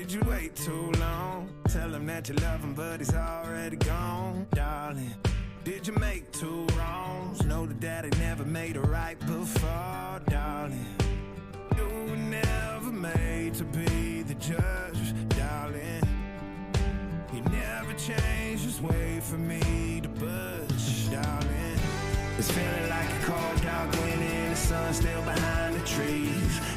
did you wait too long? Tell him that you love him, but he's already gone, darling. Did you make two wrongs? Know that daddy never made a right before, darling. You were never made to be the judge, darling. He never changed his way for me to budge, darling. It's feeling like a cold dog winning, the sun still behind the trees.